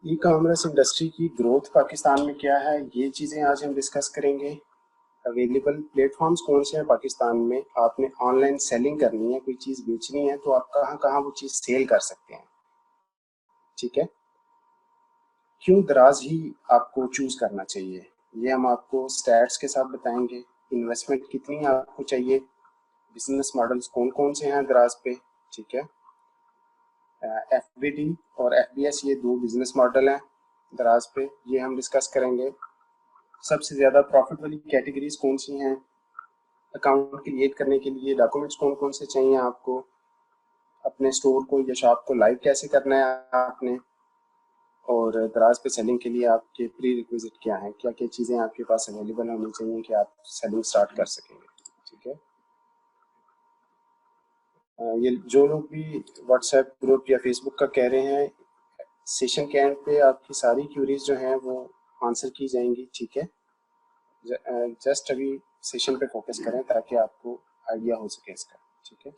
E commerce industry की growth Pakistan में क्या है, ये चीज़ें आज हम डिस्कस करेंगे। अवेलेबल प्लेटफॉर्म्स कौन से हैं पाकिस्तान में, आपने ऑनलाइन सेलिंग करनी है, कोई चीज़ बेचनी है तो आप कहाँ कहाँ वो चीज़ सेल कर सकते हैं। ठीक है, क्यों दराज ही आपको चूज करना चाहिए, ये हम आपको स्टैट्स के साथ बताएंगे। इन्वेस्टमेंट कितनी आपको चाहिए, बिजनेस मॉडल्स कौन कौन से हैं दराज पे। ठीक है, एफबीडी और एफबीएस ये दो बिजनेस मॉडल हैं दराज पे, ये हम डिस्कस करेंगे। सबसे ज़्यादा प्रॉफिट वाली कैटेगरीज कौन सी हैं, अकाउंट क्रिएट करने के लिए डॉक्यूमेंट्स कौन कौन से चाहिए आपको, अपने स्टोर को या शॉप को लाइव कैसे करना है आपने, और दराज पे सेलिंग के लिए आपके प्री रिक्विजिट क्या है, क्या क्या चीज़ें आपके पास अवेलेबल होनी चाहिए कि आप सेलिंग स्टार्ट कर सकेंगे। ठीक है, ये जो लोग भी व्हाट्सएप ग्रुप या फेसबुक का कह रहे हैं, सेशन के एंड पे आपकी सारी क्यूरीज जो हैं वो आंसर की जाएंगी। ठीक है, जस्ट अभी सेशन पे फोकस करें ताकि आपको आइडिया हो सके इसका। ठीक है,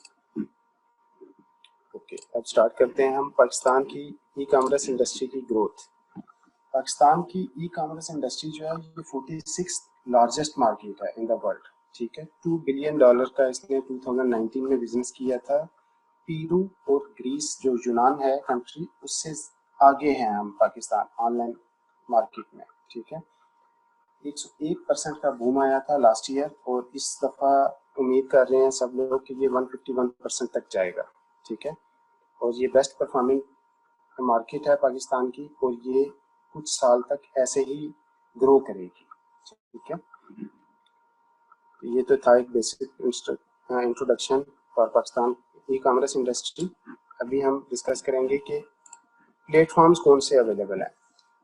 ओके, अब स्टार्ट करते हैं हम पाकिस्तान की ई कॉमर्स इंडस्ट्री की ग्रोथ। पाकिस्तान की ई कॉमर्स इंडस्ट्री जो है ये 46 लार्जेस्ट मार्केट है इन द वर्ल्ड। ठीक है, $2 बिलियन का इसने 2019 में बिजनेस किया था। पीरू और ग्रीस जो यूनान है कंट्री, उससे आगे हैं हम पाकिस्तान ऑनलाइन मार्केट में। ठीक है, 101% का बूम आया था लास्ट ईयर, और इस दफ़ा उम्मीद कर रहे हैं सब लोग कि ये 151% तक जाएगा। ठीक है, और ये बेस्ट परफॉर्मिंग मार्केट है पाकिस्तान की, और ये कुछ साल तक ऐसे ही ग्रो करेगी। ठीक है, ये तो था एक basic introduction for Pakistan e commerce industry. अभी हम डिस्कस करेंगे कि प्लेटफॉर्म्स कौन से अवेलेबल हैं।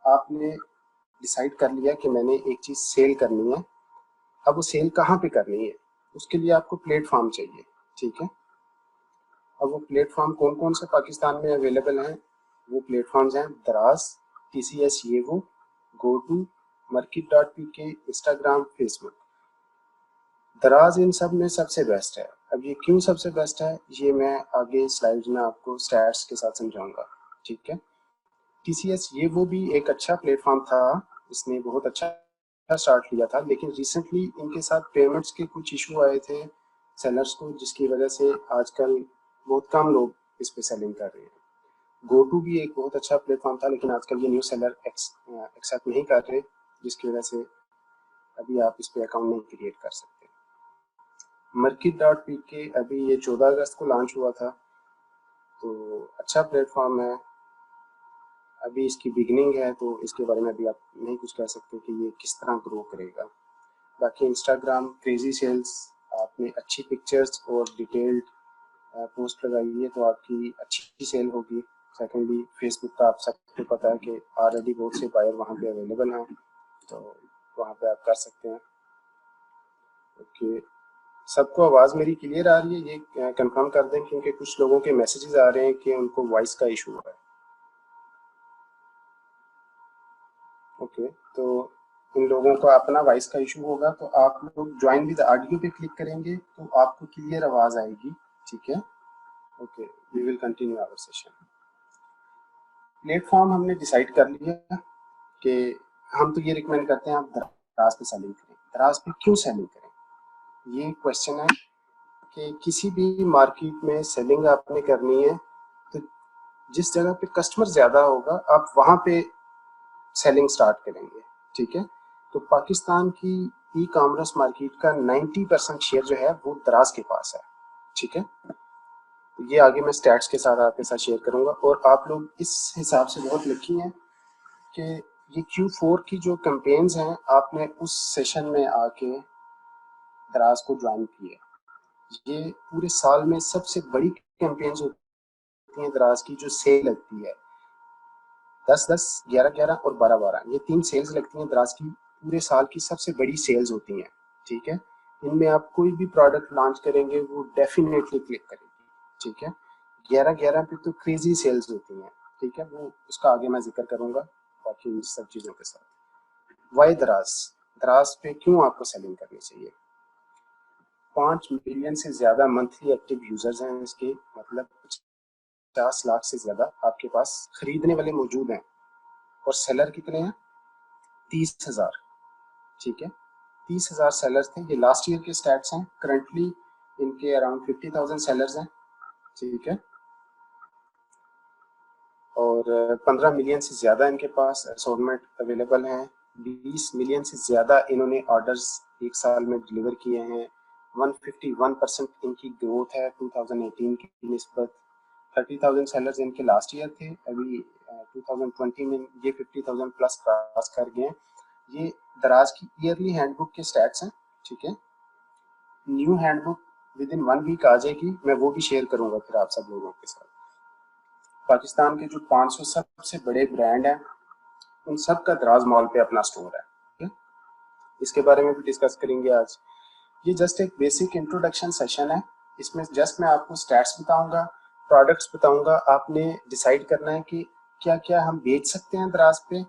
आपने डिसाइड कर लिया कि मैंने एक चीज़ सेल करनी है, अब वो सेल कहाँ पे करनी है, उसके लिए आपको प्लेटफॉर्म चाहिए। ठीक है, अब वो प्लेटफॉर्म कौन कौन से पाकिस्तान में अवेलेबल हैं, वो प्लेटफॉर्म्स हैं दराज, TCS येवो, GoTo, market.pk, इंस्टाग्राम, फेसबुक। दराज इन सब में सबसे बेस्ट है। अब ये क्यों सबसे बेस्ट है, ये मैं आगे स्लाइड में आपको स्टैट्स के साथ समझाऊंगा। ठीक है, TCS ये वो भी एक अच्छा प्लेटफॉर्म था, इसने बहुत अच्छा स्टार्ट लिया था, लेकिन रिसेंटली इनके साथ पेमेंट्स के कुछ इशू आए थे सेलर्स को, जिसकी वजह से आजकल बहुत कम लोग इस पे सेलिंग कर रहे हैं। GoTo भी एक बहुत अच्छा प्लेटफॉर्म था, लेकिन आजकल ये न्यू सेलर एक्सेप्ट नहीं कर रहे, जिसकी वजह से अभी आप इस पे अकाउंट नहीं क्रिएट कर सकते। market.pk अभी ये 14 अगस्त को लॉन्च हुआ था, तो अच्छा प्लेटफॉर्म है, अभी इसकी बिगनिंग है, तो इसके बारे में अभी आप नहीं कुछ कह सकते कि ये किस तरह ग्रो करेगा। बाकी इंस्टाग्राम क्रेजी सेल्स, आपने अच्छी पिक्चर्स और डिटेल्ड पोस्ट लगाई है तो आपकी अच्छी सेल होगी। सेकेंडली फेसबुक का आप सबको पता है कि ऑलरेडी बहुत से बायर वहाँ पे अवेलेबल हैं, तो वहाँ पे आप कर सकते हैं। ओके, सबको आवाज़ मेरी क्लियर आ रही है, ये कंफर्म कर दें, क्योंकि कुछ लोगों के मैसेजेस आ रहे हैं कि उनको वॉइस का इशू है। ओके, तो इन लोगों का अपना वॉइस का इशू होगा, तो आप लोग ज्वाइन विद ऑडियो पे क्लिक करेंगे तो आपको क्लियर आवाज़ आएगी। ठीक है, okay, we will continue our session. Platform हमने डिसाइड कर लिया कि हम तो ये रिकमेंड करते हैं आप दराज पे सेलिंग करें। दराज पे क्यों सेलिंग करें, ये क्वेश्चन है कि किसी भी मार्केट में सेलिंग आपने करनी है तो जिस जगह पे कस्टमर ज़्यादा होगा आप वहाँ पे सेलिंग स्टार्ट करेंगे। ठीक है, तो पाकिस्तान की ई कॉमर्स मार्केट का 90% शेयर जो है वो दराज के पास है। ठीक है, तो ये आगे मैं स्टैट्स के साथ आपके साथ शेयर करूंगा, और आप लोग इस हिसाब से बहुत लकी हैं कि ये Q4 की जो कैंपेन्स हैं आपने उस सेशन में आके दराज को ज्वाइन किया। ये पूरे साल में सबसे बड़ी कैंपेन्स होती हैं दराज की, जो सेल लगती है 10-10, 11-11 और 12-12, ये 3 सेल्स लगती हैं दराज की, पूरे साल की सबसे बड़ी सेल्स होती हैं। ठीक है, इनमें आप कोई भी प्रोडक्ट लॉन्च करेंगे वो डेफिनेटली क्लिक करेगी। ठीक है, 11-11 पे तो क्रेजी सेल्स होती हैं। ठीक है, वो उसका आगे मैं जिक्र करूंगा बाकी इन सब चीज़ों के साथ। वाई दराज, दराज पे क्यों आपको सेलिंग करनी चाहिए। 5 मिलियन से ज़्यादा मंथली एक्टिव यूजर्स हैं इसके, मतलब 50 लाख से ज़्यादा आपके पास खरीदने वाले मौजूद हैं। और सेलर कितने हैं? 30,000। ठीक है, 30,000 सेलर्स थे। ये लास्ट ईयर के स्टैट्स हैं। करंटली इनके अराउंड 50,000 सेलर्स हैं। ठीक है, और 15 मिलियन से ज़्यादा इनके पास असॉर्टमेंट अवेलेबल हैं। 20 मिलियन से ज़्यादा इन्होंने ऑर्डर्स एक साल में डिलीवर किए हैं। 151% इनकी ग्रोथ है 2018 की निस्बत। 30,000 सेलर्स इनके लास्ट ईयर थे। अभी 2020 में ये 50,000 प्लस क्रॉस कर गए हैं। ये दराज की ईयरली हैंडबुक के स्टैट्स हैं। ठीक है, new handbook within 1 week आ जाएगी, मैं वो भी शेयर करूंगा फिर आप सब लोगों के साथ। पाकिस्तान के जो 500 सबसे बड़े ब्रांड हैं उन सब का दराज मॉल पे अपना स्टोर है। ठीक है, इसके बारे में भी डिस्कस करेंगे आज। ये जस्ट एक बेसिक इंट्रोडक्शन सेशन है। इसमें जस्ट मैं आपको स्टैट्स बताऊंगा, प्रोडक्ट्स बताऊंगा। आपने डिसाइड करना है कि क्या क्या हम बेच सकते हैं दराज पे,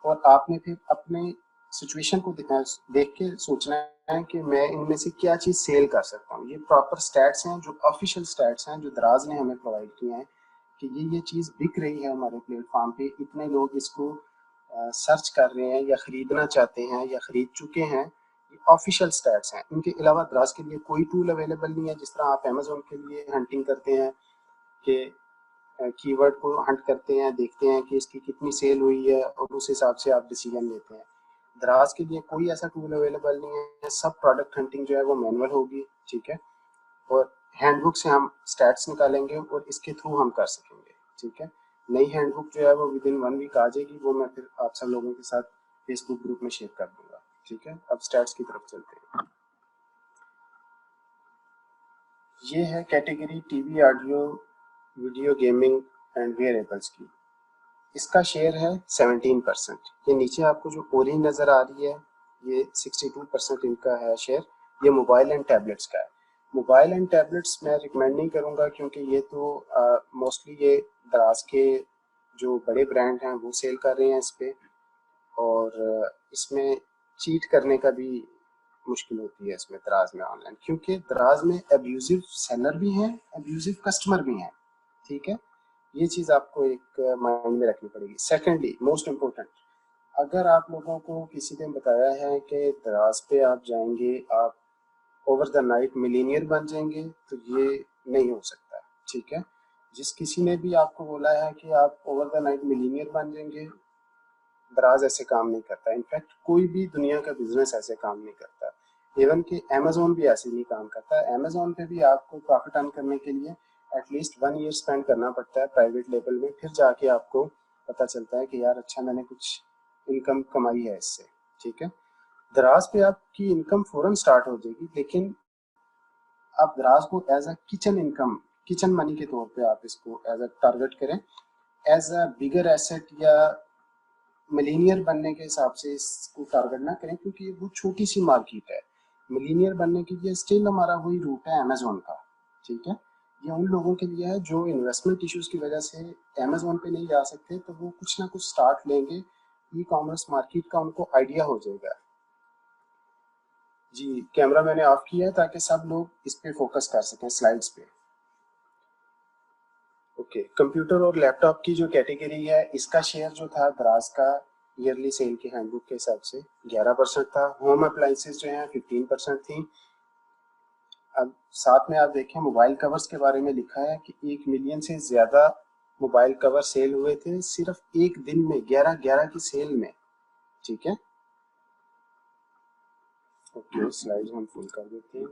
और आपने फिर अपने सिचुएशन को देख के सोचना है कि मैं इनमें से क्या चीज़ सेल कर सकता हूँ। ये प्रॉपर स्टैट्स हैं, जो ऑफिशियल स्टैट्स हैं, जो दराज ने हमें प्रोवाइड किए हैं कि ये चीज़ बिक रही है हमारे प्लेटफॉर्म पे, इतने लोग इसको सर्च कर रहे हैं या ख़रीदना चाहते हैं या ख़रीद चुके हैं। ये ऑफिशियल स्टैट्स हैं। इनके अलावा दराज के लिए कोई टूल अवेलेबल नहीं है। जिस तरह आप अमेजोन के लिए हंटिंग करते हैं कि कीवर्ड को हंट करते हैं, देखते हैं कि इसकी कितनी सेल हुई है और उस हिसाब से आप डिसीजन लेते हैं। दराज के लिए कोई ऐसा टूल अवेलेबल नहीं है। सब प्रोडक्ट हंटिंग जो है वो मैनुअल होगी। ठीक है, और हैंडबुक से हम स्टैट्स निकालेंगे और इसके थ्रू हम कर सकेंगे। ठीक है, नई हैंडबुक जो है वो विद इन 1 वीक आ जाएगी। वो मैं फिर आप सब लोगों के साथ फेसबुक ग्रुप में शेयर कर दूंगा। ठीक है, अब स्टैट्स की तरफ चलते हैं। ये है category TV, audio, video gaming and wearables की। इसका शेयर है 17%। ये नीचे आपको जो ऑरेंज नज़र आ रही है ये 62% इनका है शेयर। ये मोबाइल एंड टैबलेट्स का है। मोबाइल एंड टैबलेट्स मैं रिकमेंड नहीं करूँगा क्योंकि ये तो मोस्टली ये दराज के जो बड़े ब्रांड हैं वो सेल कर रहे हैं इस पर, और इसमें चीट करने का भी मुश्किल होती है इसमें दराज में ऑनलाइन, क्योंकि दराज में अब्यूजिव सेलर भी हैं, अब्यूजिव कस्टमर भी हैं। ठीक है, ये चीज़ आपको एक माइंड में रखनी पड़ेगी। सेकेंडली मोस्ट इम्पोर्टेंट, अगर आप लोगों को किसी ने बताया है कि दराज पे आप जाएंगे, आप ओवर द नाइट मिलीनियर बन जाएंगे, तो ये नहीं हो सकता। ठीक है, जिस किसी ने भी आपको बोला है कि आप ओवर द नाइट मिलीनियर बन जाएंगे, दराज ऐसे काम नहीं करता। इनफैक्ट कोई भी दुनिया का बिजनेस ऐसे काम नहीं करता। इवन कि अमेजोन भी ऐसे नहीं काम करता। अमेजोन पे भी आपको प्रॉफिट अर्न करने के लिए एटलीस्ट 1 ईयर स्पेंड करना पड़ता है प्राइवेट लेवल में, फिर जाके आपको पता चलता है कि यार अच्छा मैंने कुछ इनकम कमाई है इससे। ठीक है, दराज पे आपकी इनकम फौरन स्टार्ट हो जाएगी, लेकिन आप दराज को as a kitchen income, kitchen money के तौर पे आप इसको एज अ टारगेट करें। एज अ बिगर एसेट या मिलीनियर बनने के हिसाब से इसको टारगेट ना करें, क्योंकि वो छोटी सी मार्केट है। मिलीनियर बनने के लिए स्टिल हमारा वही रूट है अमेजोन का। ठीक है, ये उन लोगों के लिए है जो इन्वेस्टमेंट इश्यूज की वजह से अमेजोन पे नहीं जा सकते, तो वो कुछ ना कुछ स्टार्ट लेंगे, ई कॉमर्स मार्केट का उनको आइडिया हो जाएगा। जी, कैमरा मैंने ऑफ किया है ताकि सब लोग इस पे फोकस कर सकें, स्लाइड्स पे। ओके, कंप्यूटर और लैपटॉप की जो कैटेगरी है, इसका शेयर जो था दराज का ईयरली सेल के हैंडबुक के हिसाब से 11% था। होम अप्लाइंसेस जो हैं 15% थी। अब साथ में आप देखें मोबाइल कवर्स के बारे में लिखा है कि 1 मिलियन से ज़्यादा मोबाइल कवर सेल हुए थे सिर्फ एक दिन में, 11 की सेल में। ठीक है, ओके, स्लाइड हम फुल कर देते हैं।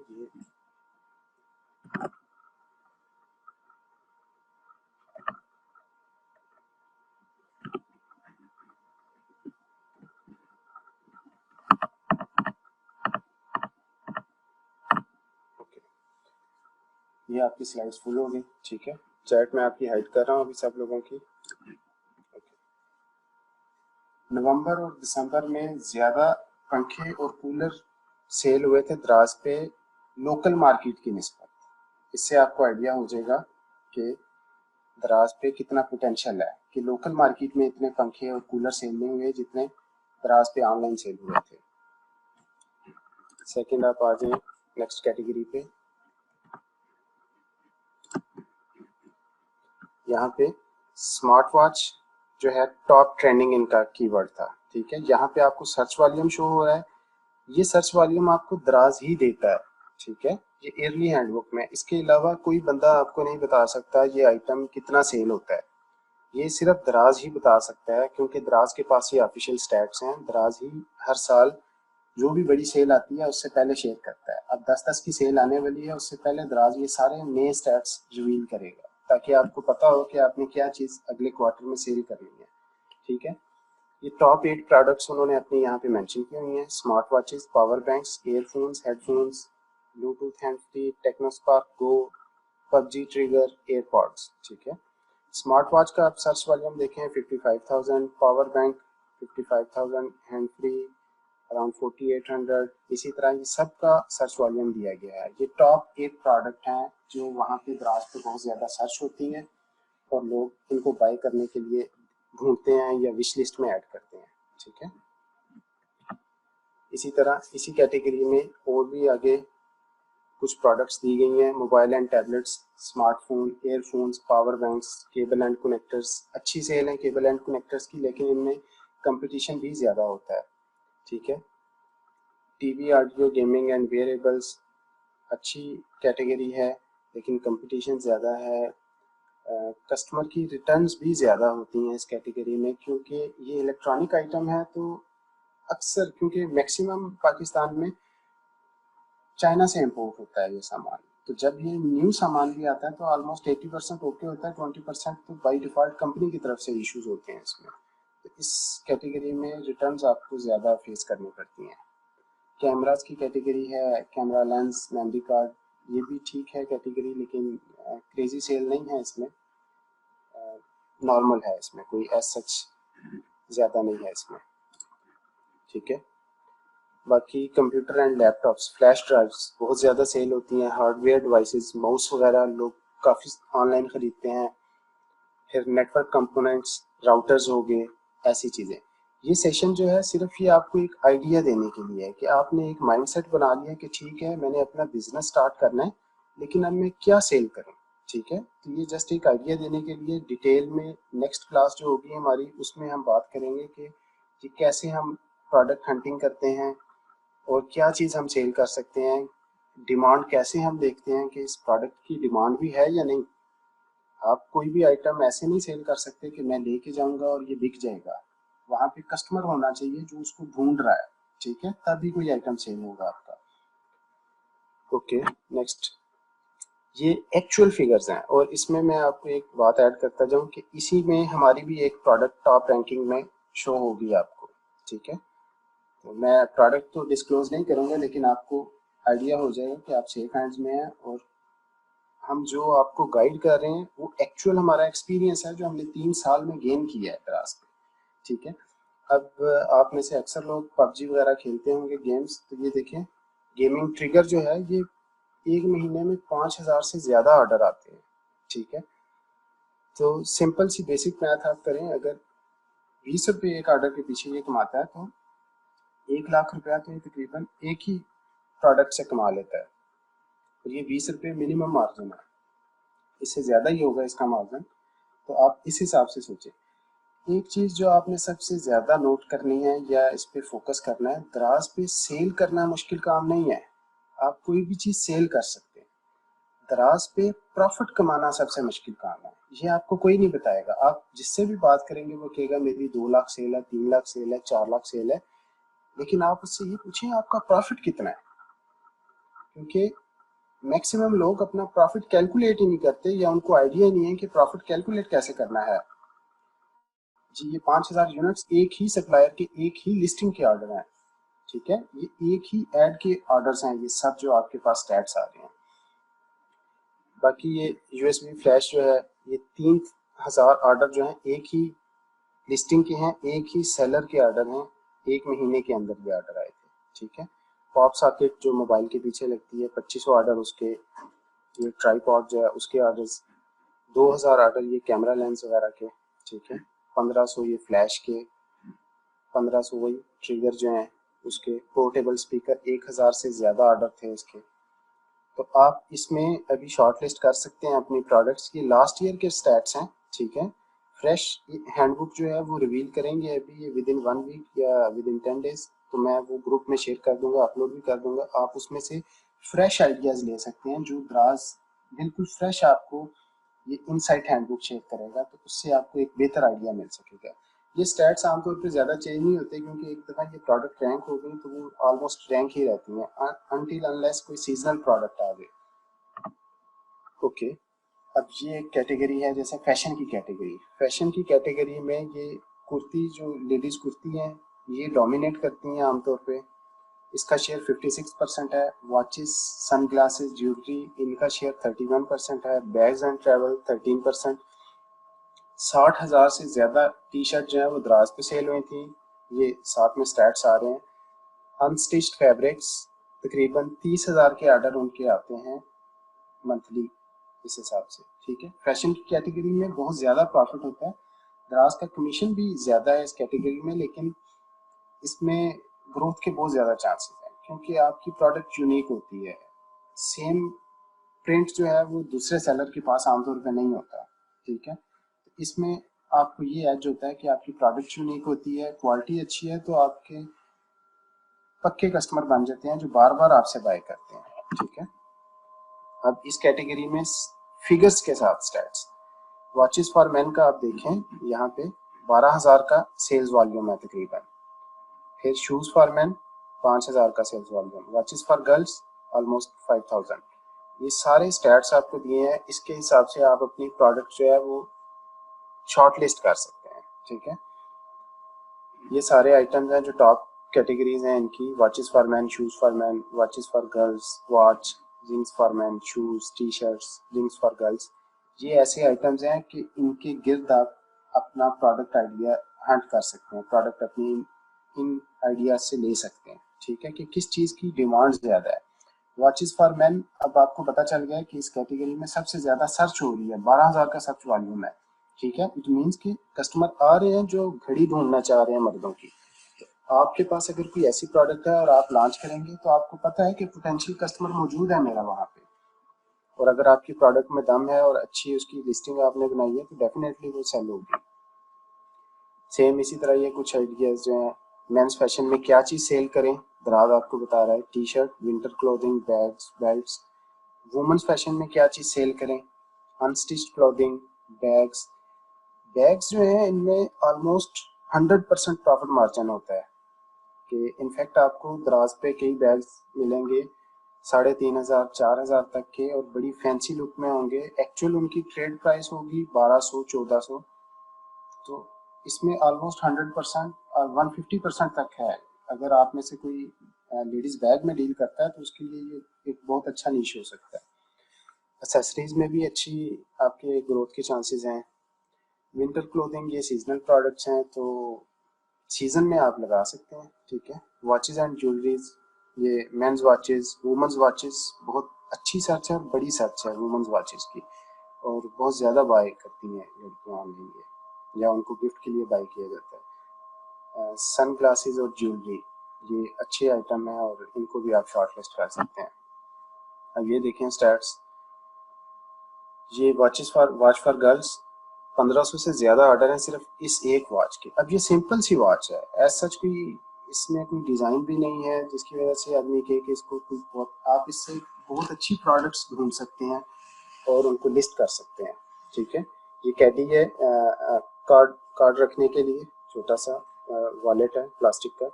ये आपकी स्लाइड्स फुल हो गई। ठीक है, चैट में आपकी हाइड कर रहा हूँ अभी सब लोगों की। नवंबर और दिसंबर में ज़्यादा पंखे और कूलर सेल हुए थे दराज पे लोकल मार्केट की निस्बत। इससे आपको आइडिया हो जाएगा कि दराज पे कितना पोटेंशियल है कि लोकल मार्केट में इतने पंखे और कूलर सेल नहीं हुए जितने दराज पे ऑनलाइन सेल हुए थे। सेकंड आप आ जाए नेक्स्ट कैटेगरी पे। यहाँ पे स्मार्ट वॉच जो है टॉप ट्रेंडिंग इनका कीवर्ड था, ठीक है। यहाँ पे आपको सर्च वॉल्यूम शो हो रहा है, ये सर्च वॉल्यूम आपको दराज ही देता है, ठीक है। ये ईयरली हैंडबुक में, इसके अलावा कोई बंदा आपको नहीं बता सकता ये आइटम कितना सेल होता है, ये सिर्फ दराज ही बता सकता है, क्योंकि दराज के पास ये ऑफिशियल स्टैट्स हैं। दराज ही हर साल जो भी बड़ी सेल आती है उससे पहले शेयर करता है। अब 10-10 की सेल आने वाली है, उससे पहले दराज ये सारे नए स्टैट्स रिवील करेगा, ताकि आपको पता हो कि आपने क्या चीज़ अगले क्वार्टर में सेल करनी है, ठीक है। ये टॉप 8 प्रोडक्ट्स उन्होंने अपने यहाँ पे मेंशन किए हुए हैं: smart watches, power banks, earphones, headphones, Bluetooth hand free, Tecno Spark Go, PUBG trigger, AirPods, ठीक है। स्मार्ट वॉच का आप सर्च वॉल्यूम देखें 55,000, power bank 55,000, hand free around 4800, इसी तरह ये सब का सर्च वॉल्यूम दिया गया है। ये टॉप 8 प्रोडक्ट हैं जो वहाँ पे दराज पे बहुत ज़्यादा सर्च होती हैं और लोग इनको बाय करने के लिए ढूंढते हैं या विश लिस्ट में ऐड करते हैं, ठीक है। इसी तरह इसी कैटेगरी में और भी आगे कुछ प्रोडक्ट्स दी गई हैं: mobile and tablets, smartphone, earphones, power banks, cable and connectors. अच्छी सेल है केबल एंड कनेक्टर्स की, लेकिन इनमें कंपटीशन भी ज़्यादा होता है, ठीक है। TV, audio, gaming and wearables अच्छी कैटेगरी है, लेकिन कंपटीशन ज़्यादा है। कस्टमर की रिटर्न्स भी ज़्यादा होती हैं इस कैटेगरी में, क्योंकि ये इलेक्ट्रॉनिक आइटम है। तो अक्सर, क्योंकि मैक्सिमम पाकिस्तान में चाइना से इम्पोर्ट होता है ये सामान, तो जब ये न्यू सामान भी आता है तो ऑलमोस्ट 80% ओके होता है, 20% तो बाई डिफ़ॉल्ट कंपनी की तरफ से इश्यूज होते हैं इसमें। तो इस कैटेगरी में रिटर्न्स आपको ज़्यादा फेस करनी पड़ती हैं। कैमराज की कैटेगरी है, कैमरा लेंस, मेमोरी कार्ड, ये भी ठीक है कैटेगरी, लेकिन क्रेजी सेल नहीं है इसमें, नॉर्मल है, इसमें कोई एज सच ज़्यादा नहीं है इसमें, ठीक है। बाकी computer and laptops, flash drives बहुत ज़्यादा सेल होती हैं। हार्डवेयर डिवाइसेस, माउस वगैरह लोग काफ़ी ऑनलाइन ख़रीदते हैं। फिर नेटवर्क कंपोनेंट्स, राउटर्स हो गए, ऐसी चीज़ें। ये सेशन जो है सिर्फ ये आपको एक आइडिया देने के लिए है कि आपने एक माइंडसेट बना लिया कि ठीक है मैंने अपना बिजनेस स्टार्ट करना है, लेकिन अब मैं क्या सेल करूं, ठीक है। तो ये जस्ट एक आइडिया देने के लिए। डिटेल में नेक्स्ट क्लास जो होगी हमारी, उसमें हम बात करेंगे कि कैसे हम प्रोडक्ट हंटिंग करते हैं और क्या चीज़ हम सेल कर सकते हैं। डिमांड कैसे हम देखते हैं कि इस प्रोडक्ट की डिमांड भी है या नहीं। आप कोई भी आइटम ऐसे नहीं सेल कर सकते कि मैं लेके जाऊंगा और ये बिक जाएगा। वहाँ पे कस्टमर होना चाहिए जो उसको ढूंढ रहा है, ठीक है, तभी कोई आइटम सेल होगा आपका। ओके, नेक्स्ट, ये एक्चुअल फिगर्स हैं और इसमें मैं आपको एक बात ऐड करता जाऊं कि इसी में हमारी भी एक प्रोडक्ट टॉप रैंकिंग में शो होगी आपको, ठीक है। तो मैं प्रोडक्ट तो डिस्क्लोज नहीं करूंगा, लेकिन आपको आइडिया हो जाएगा कि आप सेफ हैंड्स में हैं और हम जो आपको गाइड कर रहे हैं वो एक्चुअल हमारा एक्सपीरियंस है जो हमने 3 साल में गेन किया है दराज में, ठीक है। अब आप में से अक्सर लोग पबजी वगैरह खेलते होंगे गेम्स, तो ये देखें गेमिंग ट्रिगर जो है ये एक महीने में 5,000 से ज़्यादा ऑर्डर आते हैं, ठीक है। तो सिंपल सी बेसिक मैथ आप करें, अगर 20 रुपये एक ऑर्डर के पीछे ये कमाता है तो 1 लाख रुपया तो ये तकरीबन एक ही प्रोडक्ट से कमा लेता है। और ये 20 रुपये मिनिमम मार्जिन है, इससे ज़्यादा ही होगा इसका मार्जिन। तो आप इस हिसाब से सोचें। एक चीज़ जो आपने सबसे ज़्यादा नोट करनी है या इस पे फोकस करना है, दराज पे सेल करना मुश्किल काम नहीं है, आप कोई भी चीज़ सेल कर सकते हैं। दराज पे प्रॉफिट कमाना सबसे मुश्किल काम है, ये आपको कोई नहीं बताएगा। आप जिससे भी बात करेंगे वो कहेगा मेरी 2 लाख सेल है, 3 लाख सेल है, 4 लाख सेल है, लेकिन आप उससे ये पूछें आपका प्रॉफिट कितना है, क्योंकि मैक्सिमम लोग अपना प्रॉफिट कैलकुलेट ही नहीं करते या उनको आइडिया नहीं है कि प्रॉफिट कैलकुलेट कैसे करना है। जी, ये 5,000 यूनिट्स एक ही सप्लायर के एक ही लिस्टिंग के ऑर्डर हैं, ठीक है। ये एक ही ऐड के ऑर्डर्स हैं, ये सब जो आपके पास स्टैट्स आ रहे हैं। बाकी ये यूएसबी फ्लैश जो है, ये 3,000 ऑर्डर जो हैं एक ही लिस्टिंग के हैं, एक ही सेलर के ऑर्डर हैं, एक महीने के अंदर ये ऑर्डर आए थे, ठीक है। पॉप सॉकेट जो मोबाइल के पीछे लगती है, 2500 ऑर्डर उसके। ये ट्राईपॉड जो है उसके ऑर्डर्स 2,000 ऑर्डर ये कैमरा लेंस वगैरह के, ठीक है। 1,500 ये फ्लैश के, 1,500 वही ट्रिगर जो हैं उसके। पोर्टेबल स्पीकर 1,000 से ज़्यादा ऑर्डर थे इसके। तो आप इसमें अभी शॉर्ट लिस्ट कर सकते हैं अपनी प्रोडक्ट्स की, लास्ट ईयर के स्टैट्स हैं, ठीक है। फ्रेश हैंडबुक जो है वो रिवील करेंगे अभी विद इन 1 वीक या विद इन 10 डेज, तो मैं वो ग्रुप में शेयर कर दूंगा, अपलोड भी कर दूंगा। आप उसमें से फ्रेश आइडियाज ले सकते हैं, जो दराज बिल्कुल फ्रेश आपको ये इनसाइट हैंडबुक शेयर करेगा, तो उससे आपको एक बेहतर आइडिया मिल सकेगा। ये स्टैट्स आमतौर पर ज़्यादा चेंज नहीं होते, क्योंकि एक दफ़ा ये प्रोडक्ट रैंक हो गई तो वो ऑलमोस्ट रैंक ही रहती हैं अनटिल अनलेस कोई सीजनल प्रोडक्ट आ गए। ओके, अब ये एक कैटेगरी है जैसे फैशन की कैटेगरी। फैशन की कैटेगरी में ये कुर्ती, जो लेडीज कुर्ती हैं, ये डोमिनेट करती हैं आमतौर पे। इसका शेयर 56% है। वॉचेस, सन ग्लासेस, ज्वेलरी, इनका शेयर 31% है। Bags and travel 13%। 60,000 से ज़्यादा टी शर्ट जो है वो दराज पे सेल हुई थी, ये साथ में स्टैट्स आ रहे हैं। अनस्टिच्ड फैब्रिक्स तकरीबन 30,000 के आर्डर उनके आते हैं मंथली इस हिसाब से, ठीक है। फैशन की कैटेगरी में बहुत ज़्यादा प्रॉफिट होता है, दराज का कमीशन भी ज़्यादा है इस कैटेगरी में, लेकिन इसमें ग्रोथ के बहुत ज़्यादा चांसेस हैं, क्योंकि आपकी प्रोडक्ट यूनिक होती है। सेम प्रिंट जो है वो दूसरे सेलर के पास आमतौर पर नहीं होता, ठीक है। इसमें आपको ये एज होता है कि आपकी प्रोडक्ट यूनिक होती है, क्वालिटी अच्छी है, तो आपके पक्के कस्टमर बन जाते हैं जो बार बार आपसे बाय करते हैं, ठीक है। अब इस कैटेगरी में फिगर्स के साथ स्टैट्स, वॉचेस फॉर मैन का आप देखें यहाँ पे 12,000 का सेल्स वॉल्यूम है तकरीबन। फिर शूज फॉर मैन 5,000 का sales volume. Watches for girls almost 5,000। ये सारे स्टैट्स आपको दिए हैं, इसके हिसाब से आप अपनी प्रोडक्ट जो है वो शॉर्ट लिस्ट कर सकते हैं, ठीक है। ये सारे आइटम्स हैं जो टॉप कैटेगरीज हैं इनकी। Watches for man, shoes for man, watches for girls, watch, rings for man, shoes, T shirts, rings for girls. ये ऐसे आइटम्स हैं कि इनके गिर्द आप अपना प्रोडक्ट आइडिया हंट कर सकते हैं, प्रोडक्ट अपनी इन आइडियाज से ले सकते हैं, ठीक है, कि किस चीज़ की डिमांड ज़्यादा है। वॉचेस फॉर मैन, अब आपको पता चल गया कि इस कैटेगरी में सबसे ज़्यादा सर्च हो रही है, 12,000 का सर्च वॉल्यूम है, ठीक है। इट मीन्स कि कस्टमर आ रहे हैं जो घड़ी ढूंढना चाह रहे हैं मर्दों की। तो आपके पास अगर कोई ऐसी प्रोडक्ट है और आप लॉन्च करेंगे, तो आपको पता है कि पोटेंशियल कस्टमर मौजूद है मेरा वहाँ पे, और अगर आपकी प्रोडक्ट में दम है और अच्छी उसकी लिस्टिंग आपने बनाई है, तो डेफिनेटली वो सेल होगी। सेम इसी तरह ये कुछ आइडियाज जो हैं, मेंस फैशन में क्या चीज़ सेल करें, दराज आपको बता रहा है, T shirt, winter clothing, bags, belts. Women's fashion में क्या चीज़ सेल करें, अनस्टिच्ड क्लोथिंग, बैग्स। बैग्स जो है इनमें ऑलमोस्ट 100% प्रॉफिट मार्जिन होता है, कि इनफैक्ट आपको दराज पे कई बैग्स मिलेंगे 3,500 4,000 तक के, और बड़ी फैंसी लुक में होंगे। एक्चुअल उनकी ट्रेड प्राइस होगी 1,200 1,400। तो इसमें ऑलमोस्ट 100% और 150% तक है। अगर आप में से कोई लेडीज बैग में डील करता है तो उसके लिए ये एक बहुत अच्छा नीश हो सकता है। एक्सेसरीज में भी अच्छी आपके ग्रोथ के चांसेस हैं। विंटर क्लोथिंग, ये सीजनल प्रोडक्ट्स हैं, तो सीजन में आप लगा सकते हैं, ठीक है। वॉचेस एंड ज्वेलरीज, ये मेंस वॉचेस, वुमेन्स वॉचेस, बहुत अच्छी सर्च है, बड़ी सर्च है वुमेन्स वॉचेस की, और बहुत ज़्यादा बाय करती हैं लड़कियाँ ऑनलाइन ये, या उनको गिफ्ट के लिए बाय किया जाता है। सन ग्लासेस और ज्वेलरी, ये अच्छे आइटम है और इनको भी आप शॉर्ट लिस्ट कर सकते हैं। अब ये देखें स्टैट्स, ये वॉच फॉर गर्ल्स 1,500 से ज़्यादा ऑर्डर है सिर्फ इस एक वॉच के। अब ये सिंपल सी वॉच है, एज सच कोई इसमें कोई डिज़ाइन भी नहीं है जिसकी वजह से आदमी कहे कि इसको कोई बहुत, आप इससे बहुत अच्छी प्रोडक्ट्स ढूंढ सकते हैं और उनको लिस्ट कर सकते हैं, ठीक है। ये कैडी है, कार्ड कार्ड रखने के लिए छोटा सा वॉलेट है प्लास्टिक का।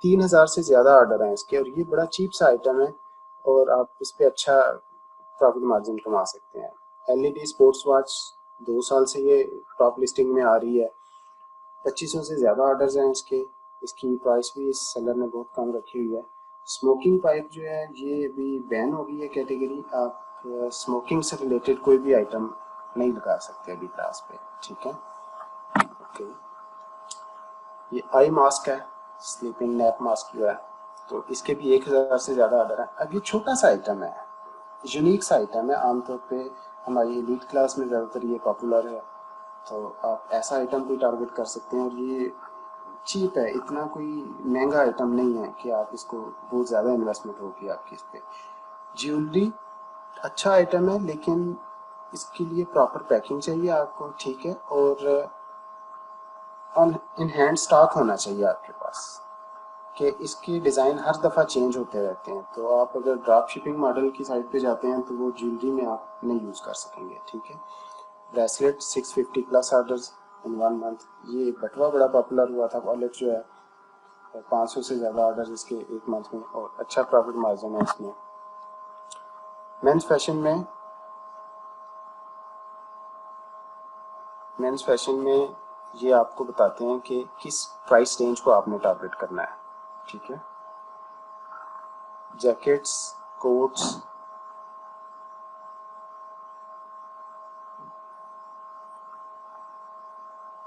3,000 से ज़्यादा ऑर्डर हैं इसके, और ये बड़ा चीप सा आइटम है और आप इस पर अच्छा प्रॉफिट मार्जिन कमा सकते हैं। एलईडी स्पोर्ट्स वॉच 2 साल से ये टॉप लिस्टिंग में आ रही है, 2500 से ज़्यादा ऑर्डर्स हैं इसके। इसकी प्राइस भी इस सेलर ने बहुत कम रखी हुई है। स्मोकिंग पाइप जो है ये भी बैन हो गई है कैटेगरी, आप स्मोकिंग से रिलेटेड कोई भी आइटम नहीं लगा सकते अभी क्लास पे, ठीक है। ओके, ये आई मास्क है, स्लीपिंग नैप मास्क जो है, तो इसके भी 1,000 से ज़्यादा ऑर्डर है। अब ये छोटा सा आइटम है, यूनिक सा आइटम है, आमतौर पे हमारी एलीट क्लास में ज़्यादातर ये पॉपुलर है, तो आप ऐसा आइटम भी टारगेट कर सकते हैं। और ये चीप है, इतना कोई महंगा आइटम नहीं है कि आप इसको बहुत ज़्यादा इन्वेस्टमेंट होगी आपकी इस पर। ज्वेलरी अच्छा आइटम है, लेकिन इसके लिए प्रॉपर पैकिंग चाहिए आपको, ठीक है, और ऑन इन हैंड स्टॉक होना चाहिए आपके पास, कि इसके डिज़ाइन हर दफ़ा चेंज होते रहते हैं। तो आप अगर ड्रॉप शिपिंग मॉडल की साइट पे जाते हैं तो वो ज्वेलरी में आप नहीं यूज़ कर सकेंगे, ठीक है। ब्रेसलेट 650 प्लस ऑर्डर्स इन 1 मंथ, ये बटवा बड़ा पॉपुलर हुआ था। वॉलेट जो है 500 से ज़्यादा ऑर्डर इसके 1 मंथ में, और अच्छा प्रॉफिट मार्जिन है इसमें। मेंस फैशन में ये आपको बताते हैं कि किस प्राइस रेंज को आपने टारगेट करना है, ठीक है। जैकेट्स, कोट्स,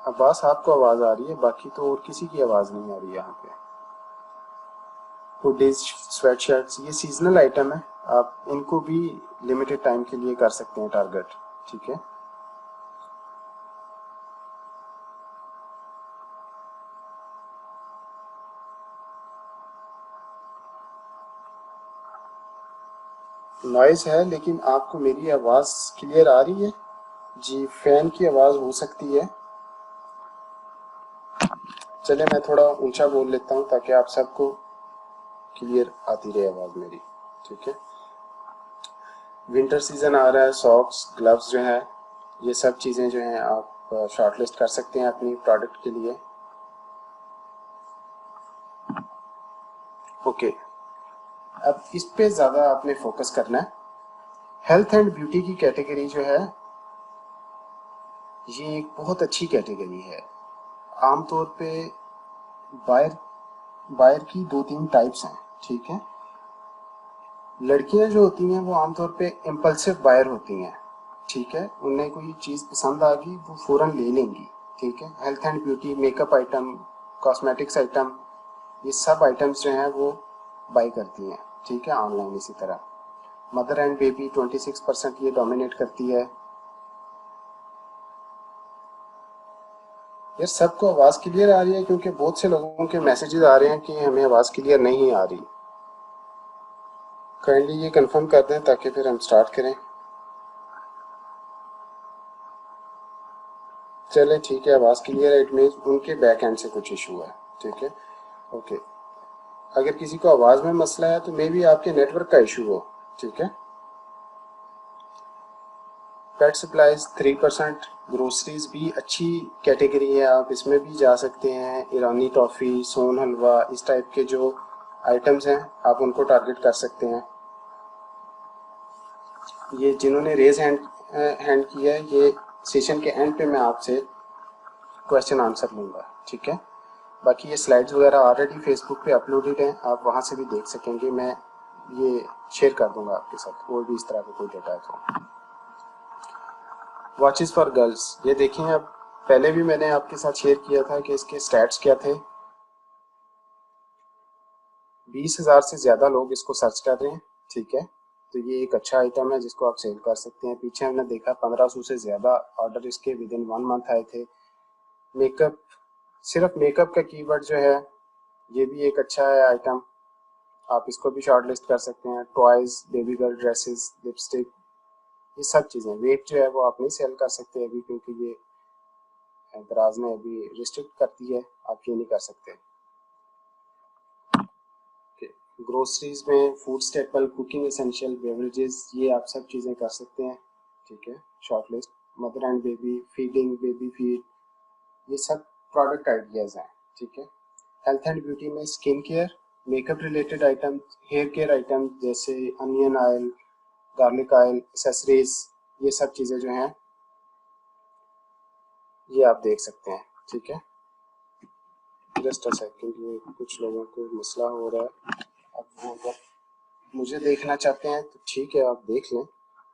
अब्बास आपको आवाज़ आ रही है, बाकी तो और किसी की आवाज़ नहीं आ रही है यहाँ पे। हुडीज, स्वेट शर्ट्स, ये सीजनल आइटम है, आप इनको भी लिमिटेड टाइम के लिए कर सकते हैं टारगेट, ठीक है। नॉइज है, लेकिन आपको मेरी आवाज़ क्लियर आ रही है? जी, फैन की आवाज़ हो सकती है। चले मैं थोड़ा ऊंचा बोल लेता हूँ ताकि आप सबको क्लियर आती रहे आवाज़ मेरी, ठीक है। विंटर सीजन आ रहा है, सॉक्स, ग्लव्स जो है, ये सब चीज़ें जो हैं आप शॉर्टलिस्ट कर सकते हैं अपनी प्रोडक्ट के लिए। ओके, अब इस पे ज़्यादा आपने फोकस करना है। हेल्थ एंड ब्यूटी की कैटेगरी जो है, ये एक बहुत अच्छी कैटेगरी है। आमतौर पे बायर बायर की 2-3 टाइप्स हैं, ठीक है। लड़कियां जो होती हैं वो आमतौर पे इम्पल्सिव बायर होती हैं, ठीक है। उन्हें कोई चीज़ पसंद आ गई वो फ़ौरन ले लेंगी, ठीक है। Health and beauty, makeup item, cosmetics item, ये सब आइटम्स जो हैं वो बाई करती हैं, ठीक है, ऑनलाइन। इसी तरह मदर एंड बेबी 26% ये डोमिनेट करती है। यार सबको आवाज़ क्लियर आ रही है? क्योंकि बहुत से लोगों के मैसेजेस आ रहे हैं कि हमें आवाज़ क्लियर नहीं आ रही। काइंडली ये कंफर्म कर दें ताकि फिर हम स्टार्ट करें। चले ठीक है, आवाज़ क्लियर है, इट मीन्स उनके बैक एंड से कुछ इशू है, ठीक है। ओके, अगर किसी को आवाज़ में मसला है तो मे बी आपके नेटवर्क का इशू हो, ठीक है। पेट सप्लाईज 3%, ग्रोसरीज भी अच्छी कैटेगरी है, आप इसमें भी जा सकते हैं। ईरानी टॉफ़ी, सोन हलवा, इस टाइप के जो आइटम्स हैं आप उनको टारगेट कर सकते हैं। ये जिन्होंने रेज हैंड किया है, ये सेशन के एंड पे मैं आपसे क्वेश्चन आंसर लूँगा, ठीक है। बाकी ये स्लाइड्स वगैरह ऑलरेडी फेसबुक पे अपलोडेड हैं, आप वहाँ से भी देख सकेंगे। मैं ये शेयर कर दूंगा आपके साथ, और भी इस तरह का कोई डेटा है तो। वॉचेस फॉर गर्ल्स, ये देखें, अब पहले भी मैंने आपके साथ शेयर किया था कि इसके स्टैट्स क्या थे। 20,000 से ज़्यादा लोग इसको सर्च कर रहे हैं, ठीक है। तो ये एक अच्छा आइटम है जिसको आप सेल कर सकते हैं। पीछे हमने देखा 1500 से ज़्यादा ऑर्डर इसके विद इन 1 मंथ आए थे। मेकअप, सिर्फ मेकअप का कीवर्ड जो है, ये भी एक अच्छा है आइटम, आप इसको भी शॉर्ट लिस्ट कर सकते हैं। Toys, baby girl dresses, lipstick, ये सब चीज़ें। वेट जो है वो आप नहीं सेल कर सकते अभी, क्योंकि ये दराज ने अभी रिस्ट्रिक्ट कर दी है, आप ये नहीं कर सकते। ग्रोसरीज में food staple, cooking essential, beverages, ये आप सब चीज़ें कर सकते हैं, ठीक है, short list. Mother and baby feeding, baby feed, ये सब प्रोडक्ट आइडियाज़ हैं, ठीक है। हेल्थ एंड ब्यूटी में skin care, makeup related item, hair care item जैसे onion oil, garlic oil, accessories, ये सब चीज़ें जो हैं ये आप देख सकते हैं, ठीक है। जस्ट अ सेकंड, ये कुछ लोगों को मसला हो रहा है। अब वो अगर मुझे देखना चाहते हैं तो ठीक है, आप देख लें,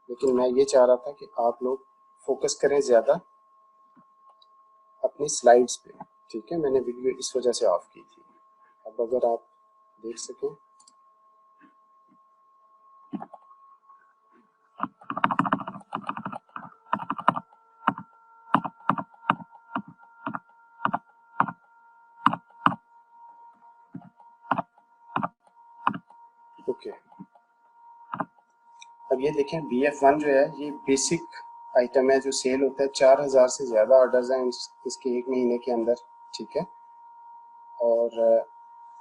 लेकिन मैं ये चाह रहा था कि आप लोग फोकस करें ज़्यादा अपनी स्लाइड्स पे, ठीक है। मैंने वीडियो इस वजह से ऑफ की थी। अब अगर आप देख सकें, ओके। अब ये देखें, BF1 जो है ये बेसिक आइटम है जो सेल होता है, 4000 से ज़्यादा ऑर्डर्स हैं इसके एक महीने के अंदर, ठीक है। और